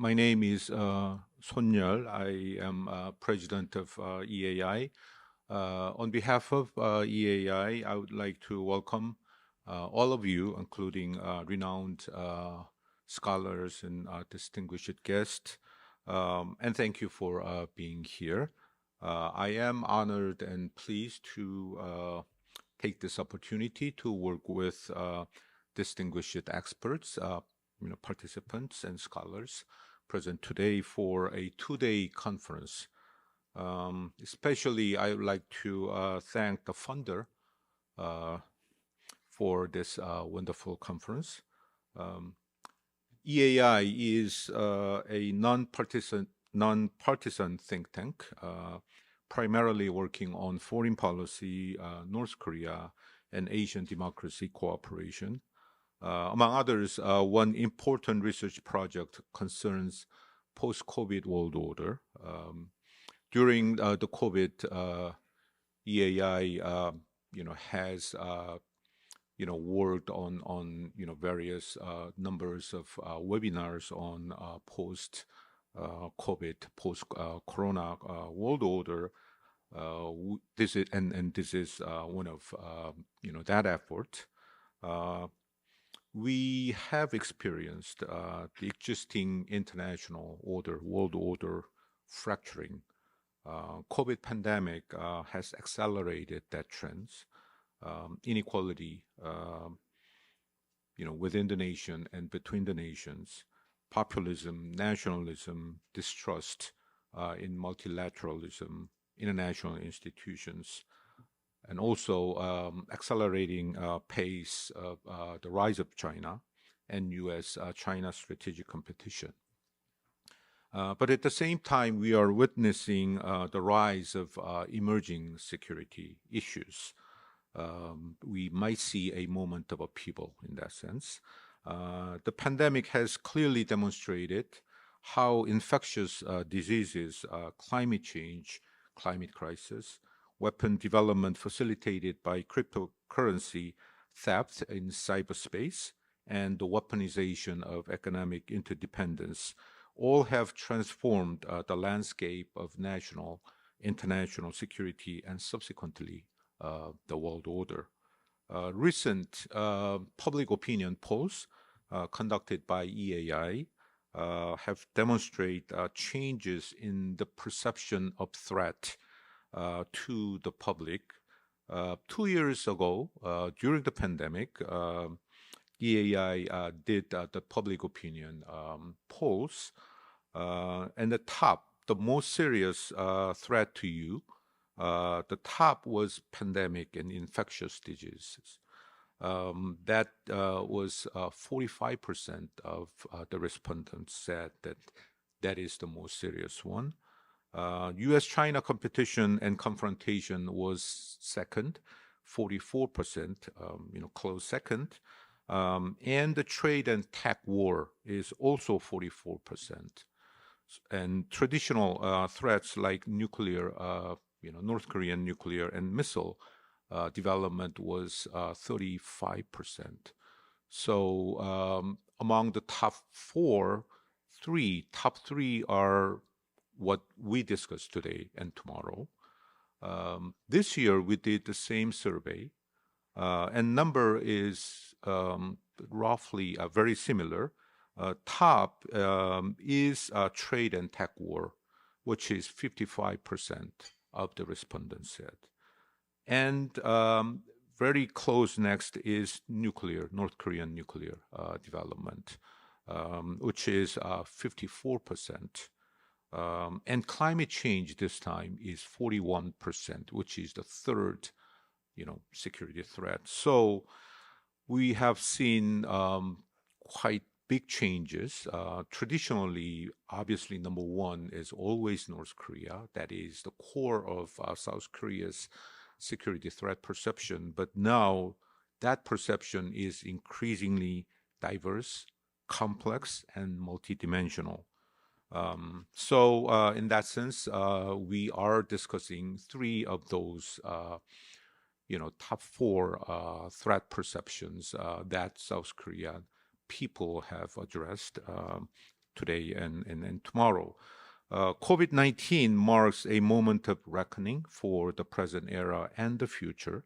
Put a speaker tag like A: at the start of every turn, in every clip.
A: My name is Son-yeol. I am president of EAI. On behalf of EAI, I would like to welcome all of you, including renowned scholars and distinguished guests, and thank you for being here. I am honored and pleased to take this opportunity to work with distinguished experts, participants and scholars present today for a two-day conference. Especially, I would like to thank the funder for this wonderful conference. EAI is a non-partisan think tank, primarily working on foreign policy, North Korea, and Asian democracy cooperation. Among others, one important research project concerns post-COVID world order. During the COVID, EAI, has worked on various numbers of webinars on post-COVID, post-Corona world order. This is one of that effort. We have experienced the existing international order, world order fracturing. COVID pandemic has accelerated that trends. Inequality, within the nation and between the nations, populism, nationalism, distrust in multilateralism, international institutions, and also accelerating pace of the rise of China and U.S.-China strategic competition. But at the same time, we are witnessing the rise of emerging security issues. We might see a moment of upheaval in that sense. The pandemic has clearly demonstrated how infectious diseases, climate change, climate crisis, weapon development facilitated by cryptocurrency theft in cyberspace, and the weaponization of economic interdependence all have transformed the landscape of national, international security, and subsequently the world order. Recent public opinion polls conducted by EAI have demonstrated changes in the perception of threat to the public. 2 years ago, during the pandemic, EAI did the public opinion polls, and the most serious threat to you, the top was pandemic and infectious diseases. That was 45% of the respondents said that is the most serious one. U.S.-China competition and confrontation was second, 44%, close second. And the trade and tech war is also 44%. And traditional threats like nuclear, North Korean nuclear and missile development was 35%. So among the top three are what we discussed today and tomorrow. This year, we did the same survey, and number is roughly very similar. Top is trade and tech war, which is 55% of the respondents said. And very close next is nuclear, North Korean nuclear development, which is 54%. And climate change this time is 41%, which is the third, security threat. So we have seen quite big changes. Traditionally, obviously, number one is always North Korea. That is the core of South Korea's security threat perception. But now that perception is increasingly diverse, complex, and multidimensional. So in that sense, we are discussing three of those, top four threat perceptions that South Korean people have addressed today and tomorrow. COVID-19 marks a moment of reckoning for the present era and the future.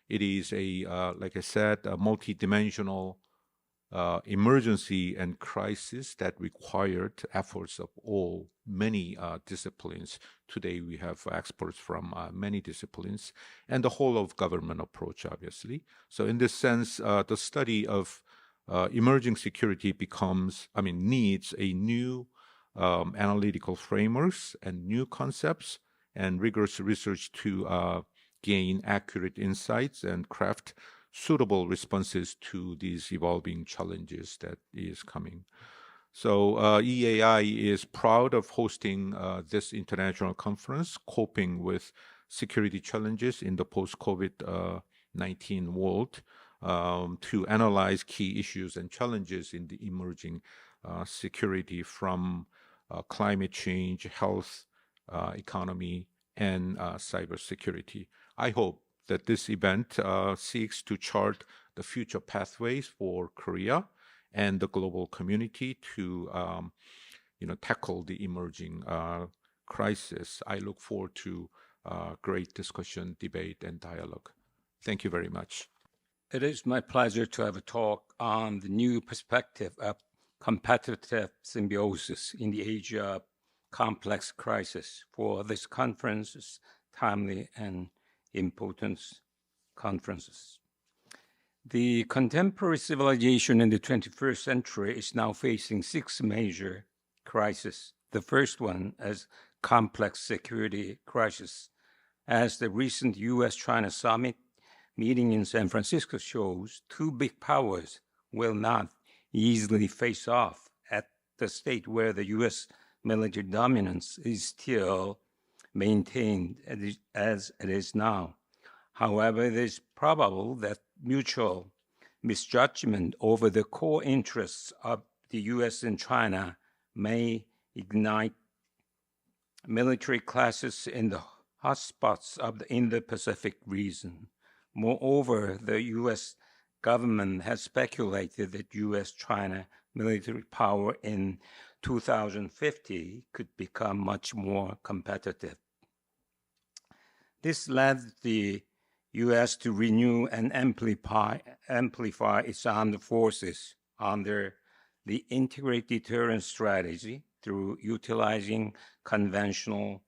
A: It is like I said, a multidimensional emergency and crisis that required efforts of many disciplines. Today we have experts from many disciplines and the whole of government approach, obviously. So in this sense, the study of emerging security needs a new analytical frameworks and new concepts and rigorous research to gain accurate insights and craft suitable responses to these evolving challenges that is coming. So EAI is proud of hosting this international conference, coping with security challenges in the post-COVID-19 world, to analyze key issues and challenges in the emerging security from climate change, health, economy, and cybersecurity. I hope that this event seeks to chart the future pathways for Korea and the global community to tackle the emerging crisis. I look forward to great discussion, debate, and dialogue. Thank you very much.
B: It is my pleasure to have a talk on the new perspective of competitive symbiosis in the age of complex crisis for this conference's timely and important conferences. The contemporary civilization in the 21st century is now facing 6 major crises. The first one is complex security crisis. As the recent U.S.-China summit meeting in San Francisco shows, 2 big powers will not easily face off at the state where the U.S. military dominance is still maintained as it is now. However, it is probable that mutual misjudgment over the core interests of the U.S. and China may ignite military clashes in the hotspots of the Indo-Pacific region. Moreover, the U.S. government has speculated that U.S.-China military power in 2050 could become much more competitive. This led the U.S. to renew and amplify its armed forces under the integrated deterrence strategy through utilizing conventional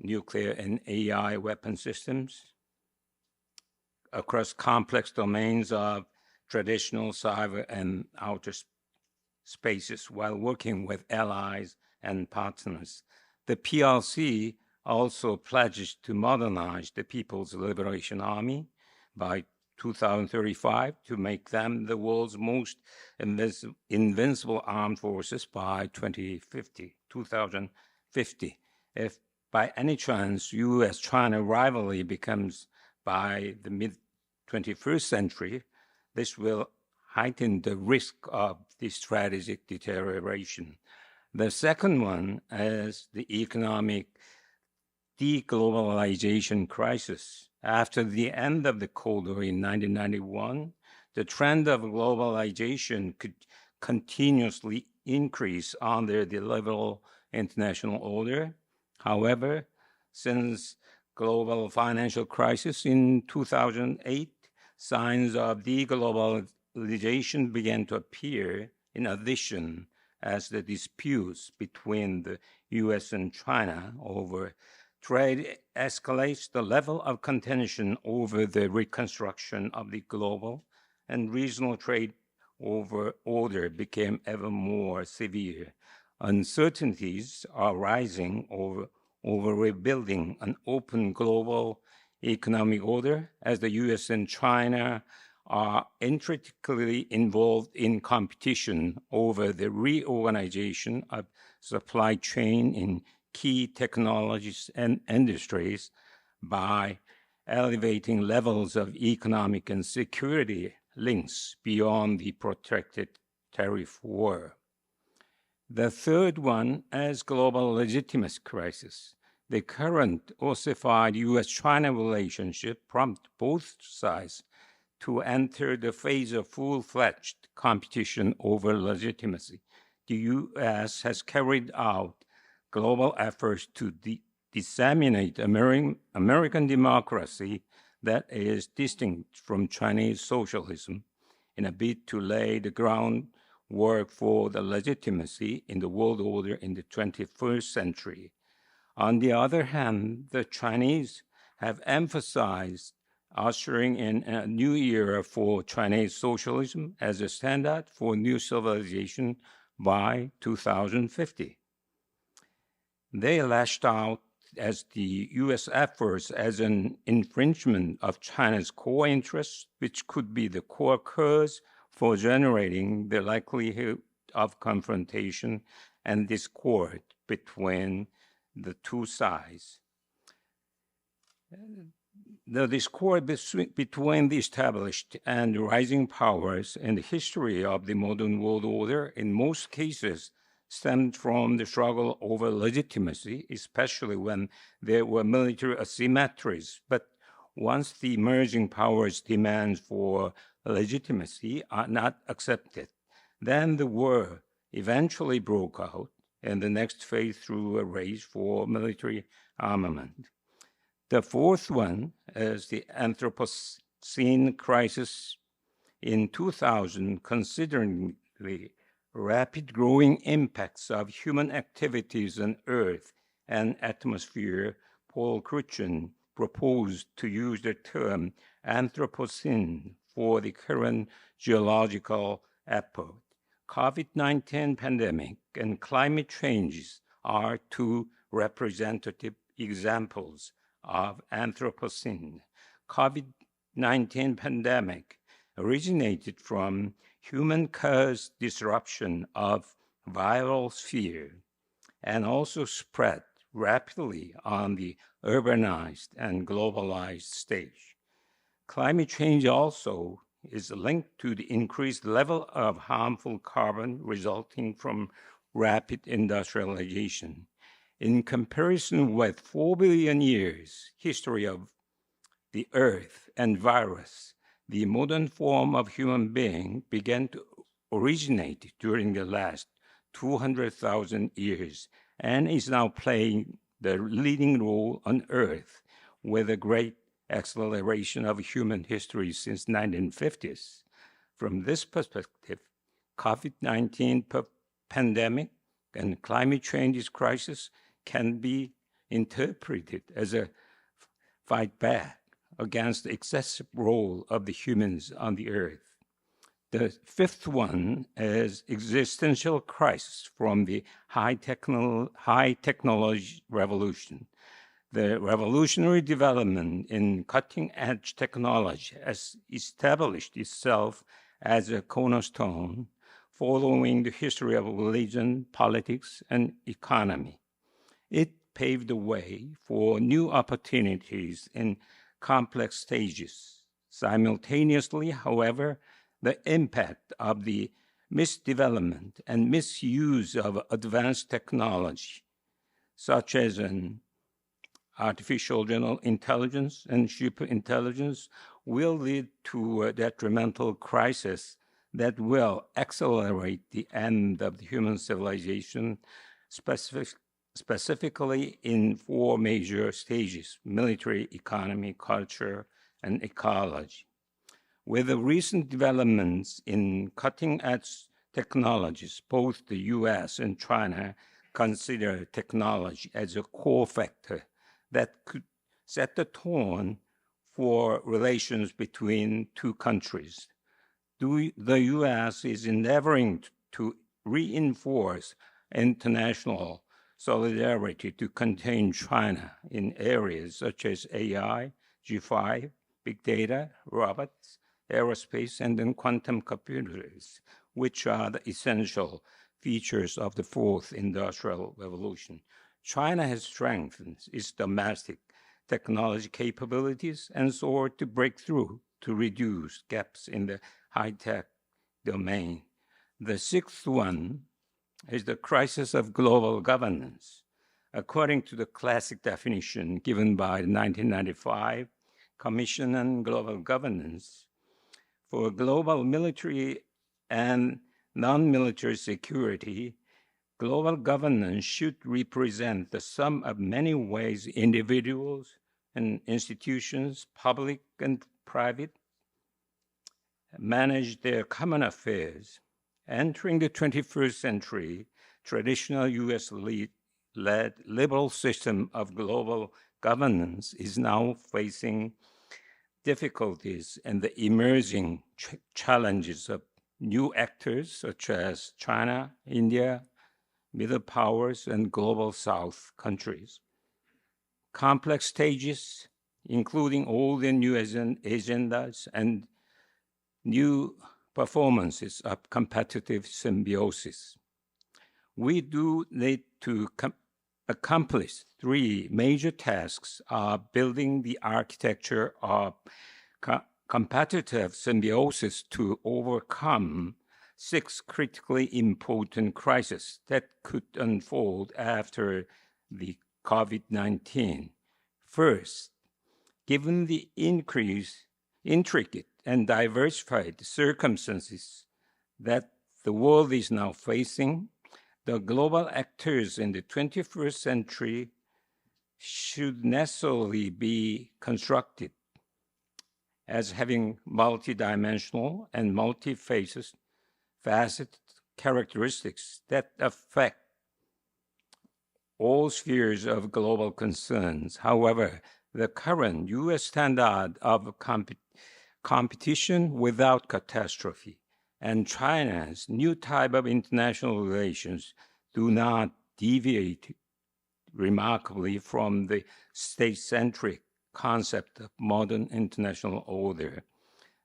B: nuclear and AI weapon systems across complex domains of traditional cyber and outer spaces while working with allies and partners. The PRC also pledged to modernize the People's Liberation Army by 2035 to make them the world's most invincible armed forces by 2050. If by any chance U.S.-China rivalry becomes by the mid-21st century, this will heighten the risk of the strategic deterioration. The second one is the economic deglobalization crisis. After the end of the Cold War in 1991, the trend of globalization could continuously increase under the liberal international order. However, since global financial crisis in 2008, signs of deglobalization began to appear in addition as the disputes between the U.S. and China over trade escalates. The level of contention over the reconstruction of the global and regional trade order became ever more severe. Uncertainties are rising over rebuilding an open global economic order as the U.S. and China are intricately involved in competition over the reorganization of supply chain in key technologies and industries by elevating levels of economic and security links beyond the protracted tariff war. The third one is global legitimacy crisis. The current ossified U.S.-China relationship prompts both sides to enter the phase of full-fledged competition over legitimacy. the U.S. has carried out global efforts to disseminate American democracy that is distinct from Chinese socialism in a bid to lay the groundwork for the legitimacy in the world order in the 21st century. On the other hand, the Chinese have emphasized ushering in a new era for Chinese socialism as a standard for new civilization by 2050. They lashed out as the U.S. efforts as an infringement of China's core interests, which could be the core cause for generating the likelihood of confrontation and discord between the two sides. The discord between the established and rising powers in the history of the modern world order in most cases stemmed from the struggle over legitimacy, especially when there were military asymmetries. But once the emerging powers' demands for legitimacy are not accepted, then the war eventually broke out, and the next phase through a race for military armament. The fourth one is the Anthropocene crisis in 2000, considering the rapid growing impacts of human activities on Earth and atmosphere. Paul Crutzen proposed to use the term Anthropocene for the current geological epoch. COVID-19 pandemic and climate changes are two representative examples of Anthropocene. COVID-19 pandemic originated from human-caused disruption of viral sphere and also spread rapidly on the urbanized and globalized stage. Climate change also is linked to the increased level of harmful carbon resulting from rapid industrialization. In comparison with 4 billion years history of the Earth and virus, the modern form of human being began to originate during the last 200,000 years and is now playing the leading role on Earth with a great acceleration of human history since 1950s. From this perspective, COVID-19 pandemic and climate change crisis can be interpreted as a fight back against the excessive role of the humans on the earth. The fifth one is existential crisis from the high technology revolution. The revolutionary development in cutting-edge technology has established itself as a cornerstone following the history of religion, politics, and economy. It paved the way for new opportunities in complex stages. Simultaneously, however, the impact of the misdevelopment and misuse of advanced technology, such as artificial general intelligence and superintelligence, will lead to a detrimental crisis that will accelerate the end of the human civilization, specifically in 4 major stages: military, economy, culture, and ecology. With the recent developments in cutting-edge technologies, both the U.S. and China consider technology as a core factor that could set the tone for relations between two countries. The U.S. is endeavoring to reinforce international solidarity to contain China in areas such as AI, G5, big data, robots, aerospace, and then quantum computers, which are the essential features of the fourth industrial revolution. China has strengthened its domestic technology capabilities and sought to break through to reduce gaps in the high-tech domain. The sixth one is the crisis of global governance. According to the classic definition given by the 1995 Commission on Global Governance, for global military and non-military security, global governance should represent the sum of many ways individuals and institutions, public and private, manage their common affairs. Entering the 21st century, traditional US-led liberal system of global governance is now facing difficulties and the emerging challenges of new actors such as China, India, middle powers, and global South countries. Complex stages, including old and new agendas and new performances of competitive symbiosis. We do need to accomplish three major tasks of building the architecture of competitive symbiosis to overcome six critically important crises that could unfold after the COVID-19. First, given the intricate and diversified circumstances that the world is now facing, the global actors in the 21st century should necessarily be constructed as having multidimensional and multifaceted characteristics that affect all spheres of global concerns. However, the current U.S. standard of competition without catastrophe and China's new type of international relations do not deviate remarkably from the state-centric concept of modern international order.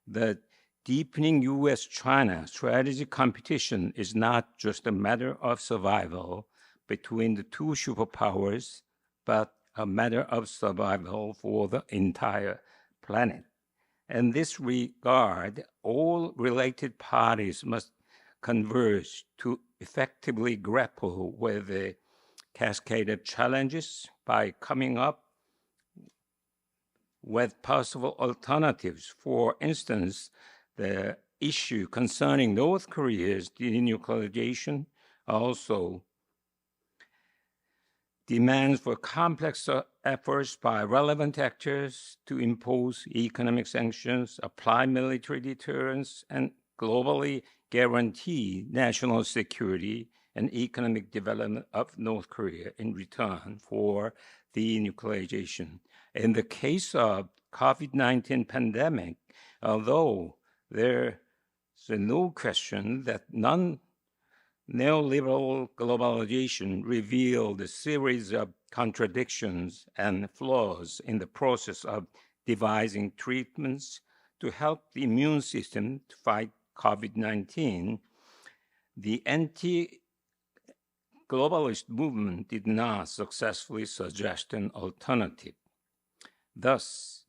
B: The deepening U.S.-China strategic competition is not just a matter of survival between the two superpowers, but a matter of survival for the entire planet. In this regard, all related parties must converge to effectively grapple with the cascade of challenges by coming up with possible alternatives. For instance, the issue concerning North Korea's denuclearization also demands for complex efforts by relevant actors to impose economic sanctions, apply military deterrence, and globally guarantee national security and economic development of North Korea in return for denuclearization. In the case of COVID-19 pandemic, although there's no question that neoliberal globalization revealed a series of contradictions and flaws in the process of devising treatments to help the immune system to fight COVID-19, the anti-globalist movement did not successfully suggest an alternative. Thus,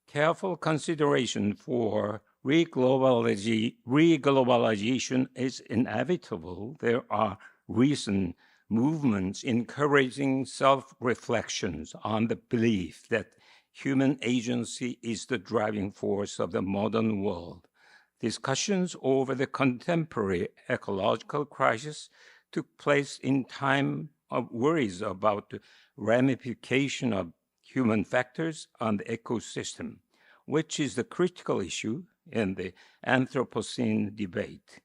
B: careful consideration for reglobalization is inevitable. There are recent movements encouraging self-reflections on the belief that human agency is the driving force of the modern world. Discussions over the contemporary ecological crisis took place in time of worries about the ramification of human factors on the ecosystem, which is the critical issue in the Anthropocene debate.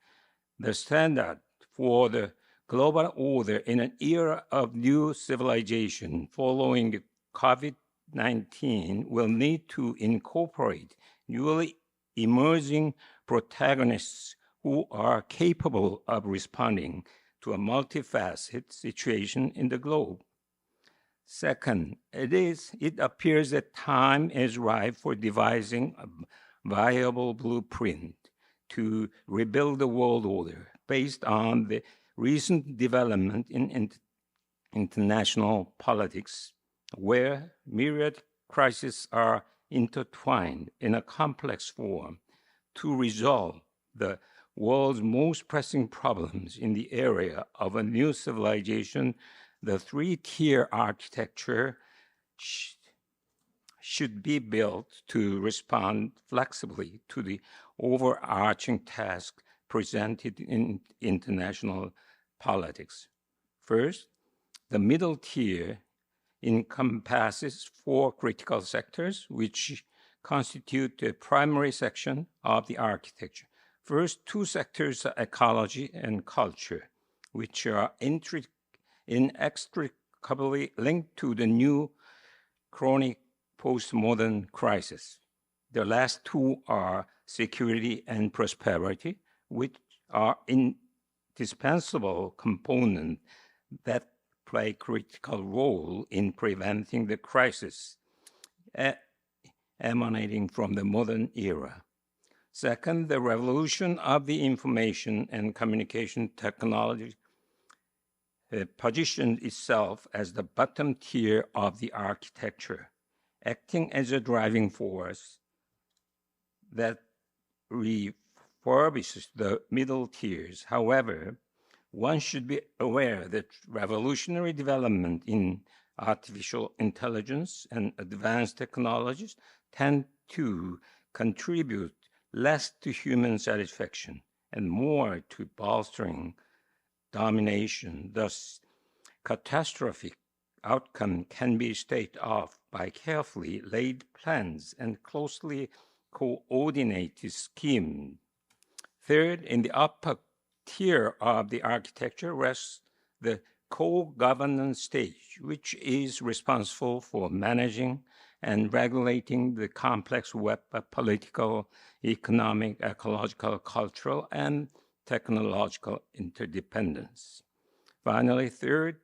B: The standard for the global order in an era of new civilization following COVID-19 will need to incorporate newly emerging protagonists who are capable of responding to a multifaceted situation in the globe. Second, it appears that time is ripe for devising a viable blueprint to rebuild the world order based on the recent development in international politics, where myriad crises are intertwined in a complex form. To resolve the world's most pressing problems in the area of a new civilization, the three-tier architecture should be built to respond flexibly to the overarching task presented in international politics. First, the middle tier encompasses 4 critical sectors, which constitute the primary section of the architecture. First, 2 sectors are ecology and culture, which are inextricably linked to the new chronic postmodern crisis. The last 2 are security and prosperity, which are indispensable components that play a critical role in preventing the crisis emanating from the modern era. Second, the revolution of the information and communication technology positioned itself as the bottom tier of the architecture, acting as a driving force that refurbishes the middle tiers. However, one should be aware that revolutionary development in artificial intelligence and advanced technologies tend to contribute less to human satisfaction and more to bolstering domination. Thus, catastrophic outcome can be staved off by carefully laid plans and closely coordinated schemes. Third, in the upper tier of the architecture rests the co-governance stage, which is responsible for managing and regulating the complex web of political, economic, ecological, cultural, and technological interdependence. Finally, third,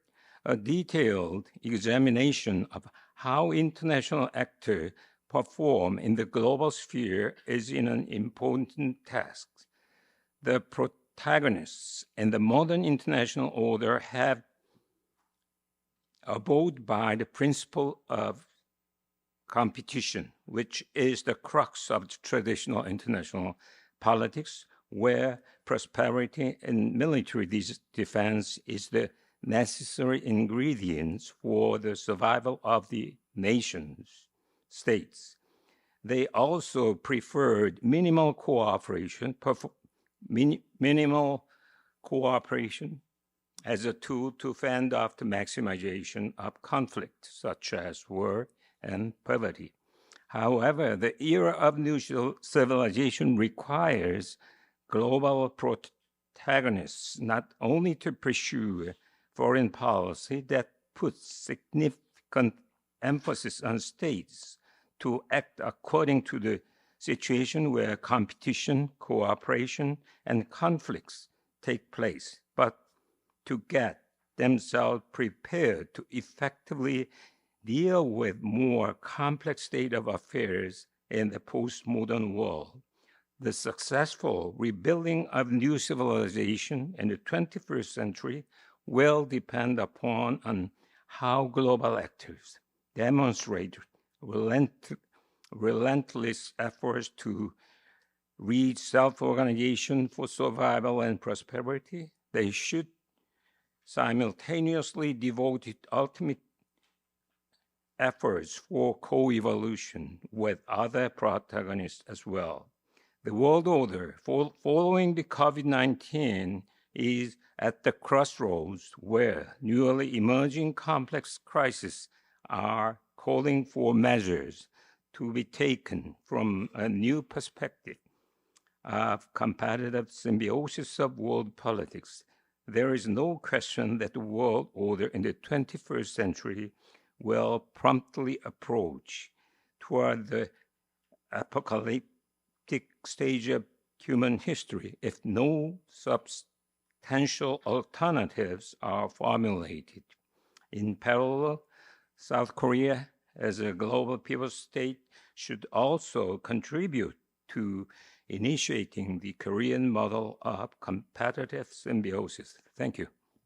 B: a detailed examination of how international actors perform in the global sphere is an important task. The protagonists in the modern international order have abode by the principle of competition, which is the crux of the traditional international politics, where prosperity and military defense is the necessary ingredients for the survival of the nations, states. They also preferred minimal cooperation as a tool to fend off the maximization of conflict, such as war and poverty. However, the era of new civilization requires global protagonists not only to pursue foreign policy that puts significant emphasis on states to act according to the situation where competition, cooperation, and conflicts take place, but to get themselves prepared to effectively deal with more complex state of affairs in the postmodern world. The successful rebuilding of new civilization in the 21st century will depend upon on how global actors demonstrate relentless efforts to reach self-organization for survival and prosperity. They should simultaneously devote ultimate efforts for co-evolution with other protagonists as well. The world order following the COVID-19 is at the crossroads where newly emerging complex crises are calling for measures to be taken from a new perspective of competitive symbiosis of world politics. There is no question that the world order in the 21st century will promptly approach toward the apocalyptic stage of human history if no substantial alternatives are formulated. In parallel, South Korea, as a global people state, should also contribute to initiating the Korean model of competitive symbiosis. Thank you.